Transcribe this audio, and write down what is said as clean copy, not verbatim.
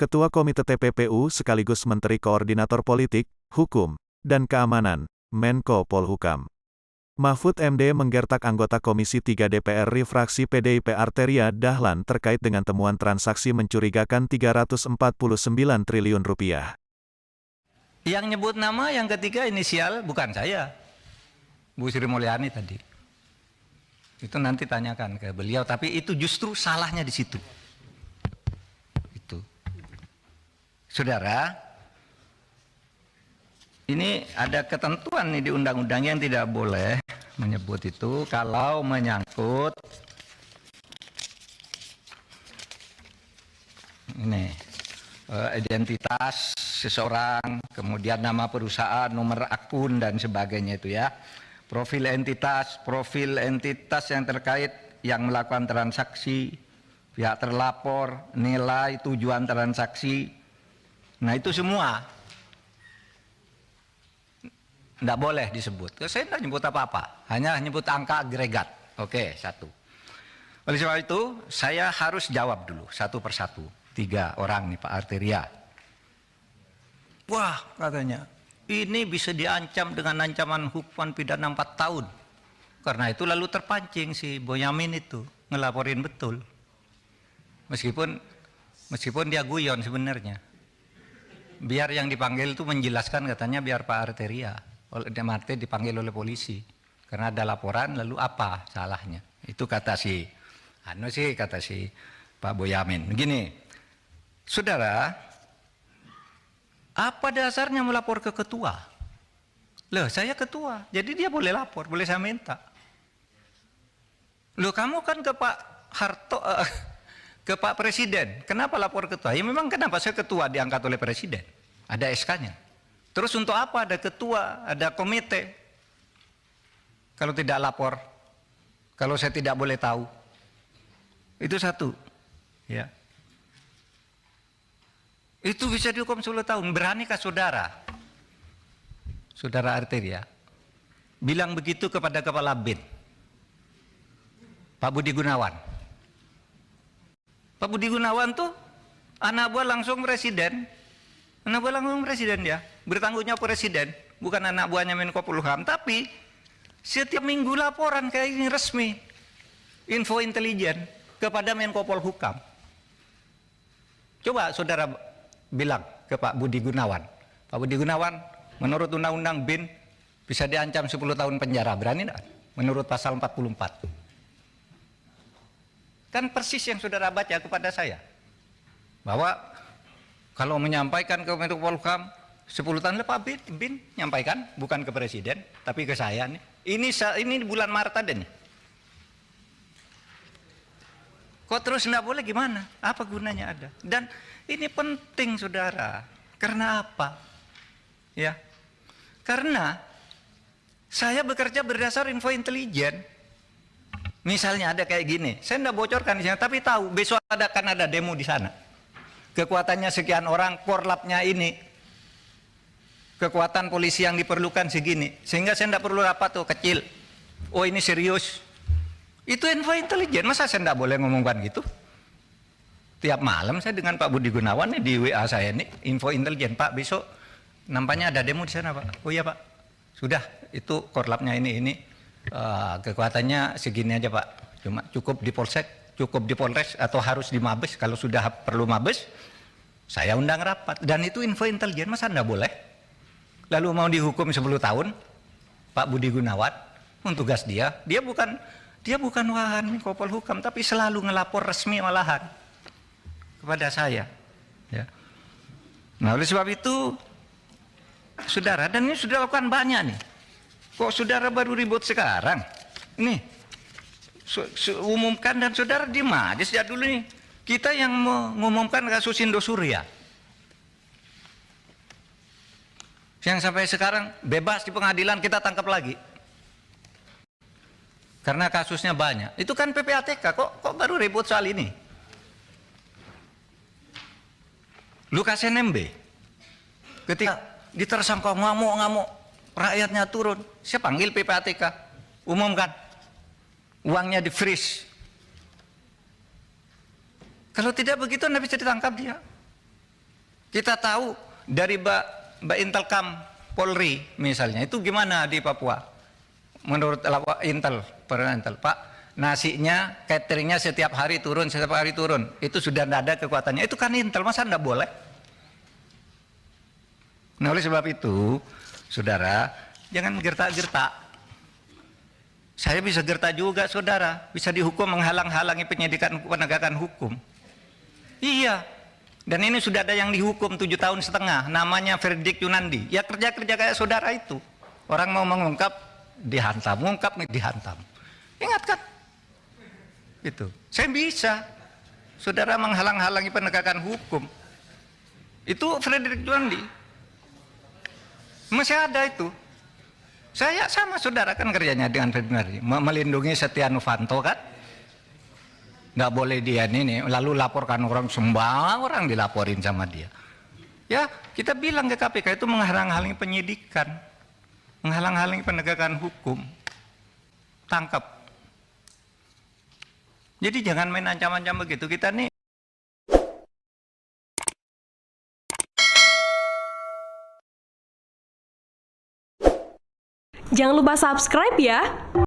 Ketua Komite TPPU sekaligus Menteri Koordinator Politik, Hukum, dan Keamanan, Menko Polhukam. Mahfud MD menggertak anggota Komisi 3 DPR RI fraksi PDIP Arteria Dahlan terkait dengan temuan transaksi mencurigakan Rp349 triliun. Yang nyebut nama yang ketiga inisial bukan saya, Bu Sri Mulyani tadi. Itu nanti tanyakan ke beliau, tapi itu justru salahnya di situ. Itu. Saudara, ini ada ketentuan nih di undang-undang yang tidak boleh menyebut itu kalau menyangkut ini identitas seseorang, kemudian nama perusahaan, nomor akun dan sebagainya itu ya. Profil entitas yang terkait yang melakukan transaksi, pihak terlapor, nilai, tujuan transaksi. Nah itu semua tidak boleh disebut. Saya tidak nyebut apa-apa, hanya nyebut angka agregat. Oke, satu. Oleh sebab itu, saya harus jawab dulu satu persatu. 3 orang nih Pak Arteria. Wah, katanya, ini bisa diancam dengan ancaman hukuman pidana 4 tahun. Karena itu lalu terpancing si Boyamin itu ngelaporin betul. Meskipun dia guyon sebenarnya. Biar yang dipanggil itu menjelaskan, katanya biar Pak Arteria. Oleh Demarte dipanggil oleh polisi. Karena ada laporan, lalu apa salahnya? Itu kata si Pak Boyamin. Begini, saudara, apa dasarnya melapor ke ketua? Loh, saya ketua, jadi dia boleh lapor, boleh saya minta. Loh, kamu kan ke Pak Harto, ke Pak Presiden, kenapa lapor ketua? Ya memang kenapa saya ketua diangkat oleh Presiden, ada SK-nya. Terus untuk apa ada ketua, ada komite? Kalau tidak lapor, kalau saya tidak boleh tahu, itu satu, ya. Itu bisa dihukum 10 tahun. Beranikah saudara Arteria bilang begitu kepada Kepala BIN, Pak Budi Gunawan? Pak Budi Gunawan tuh anak buah langsung presiden. Anak buah langsung presiden dia. Bertanggung jawab presiden. Bukan anak buahnya Menko Polhukam. Tapi setiap minggu laporan kayak ini resmi. Info intelijen kepada Menko Polhukam. Coba saudara bilang ke Pak Budi Gunawan, Pak Budi Gunawan, menurut Undang-Undang BIN bisa diancam 10 tahun penjara, berani enggak? Menurut pasal 44. Kan persis yang saudara baca kepada saya, bahwa kalau menyampaikan ke Menko Polhukam 10 tahun, Pak BIN nyampaikan, bukan ke Presiden, tapi ke saya nih. Ini bulan Maret ada nih. Kok terus enggak boleh gimana? Apa gunanya ada? Dan ini penting saudara. Karena apa? Ya. Karena saya bekerja berdasar info intelijen. Misalnya ada kayak gini, saya enggak bocorkan di sana, tapi tahu besok akan ada demo di sana. Kekuatannya sekian orang, korlapnya ini. Kekuatan polisi yang diperlukan segini. Sehingga saya enggak perlu rapat tuh kecil. Oh ini serius. Itu info intelijen, masa saya enggak boleh ngomongkan gitu? Tiap malam saya dengan Pak Budi Gunawan nih di WA saya nih, info intelijen, Pak besok nampaknya ada demo di sana Pak. Oh iya Pak, sudah itu korlapnya ini kekuatannya segini aja Pak. Cuma cukup di Polsek, cukup di Polres atau harus di Mabes. Kalau sudah perlu Mabes, saya undang rapat. Dan itu info intelijen, masa enggak boleh? Lalu mau dihukum 10 tahun, Pak Budi Gunawan, tugas dia bukan wahan Menko Polhukam, tapi selalu ngelapor resmi malahan kepada saya. Ya. Nah oleh sebab itu, saudara, dan ini sudah lakukan banyak nih. Kok saudara baru ribut sekarang? Ini umumkan dan saudara diem aja sejak dulu nih. Kita yang mengumumkan kasus Indosuria, yang sampai sekarang bebas di pengadilan, kita tangkap lagi. Karena kasusnya banyak. Itu kan PPATK, kok baru ribut soal ini? Lukas NMB, ketika ditersangka ngamuk-ngamuk, rakyatnya turun, saya panggil PPATK, umumkan, uangnya di freeze. Kalau tidak begitu, Anda bisa ditangkap dia. Kita tahu dari Mbak Intelkam Polri misalnya, itu gimana di Papua? Menurut Intel, Pak, nasinya, cateringnya setiap hari turun. Itu sudah tidak ada kekuatannya. Itu kan Intel, masa tidak boleh? Nah, oleh sebab itu, saudara, jangan gertak-gertak. Saya bisa gertak juga, saudara. Bisa dihukum menghalang-halangi penyidikan penegakan hukum. Iya. Dan ini sudah ada yang dihukum 7,5 tahun, namanya Verdik Yunandi. Ya kerja-kerja kayak saudara itu. Orang mau mengungkap, dihantam. Mengungkap, dihantam. Ingat kan? Itu. Saya bisa. Saudara menghalang-halangi penegakan hukum. Itu Verdik Yunandi. Masih ada itu. Saya sama saudara kan kerjanya dengan Verdik Yunandi. Melindungi Setia Novanto kan? Nggak boleh dia ini, lalu laporkan orang, semua orang dilaporin sama dia. Ya, kita bilang ke KPK itu menghalang-halangi penyidikan, menghalang-halangi penegakan hukum. Tangkap. Jadi jangan main ancam-ancam begitu. Kita nih jangan lupa subscribe ya.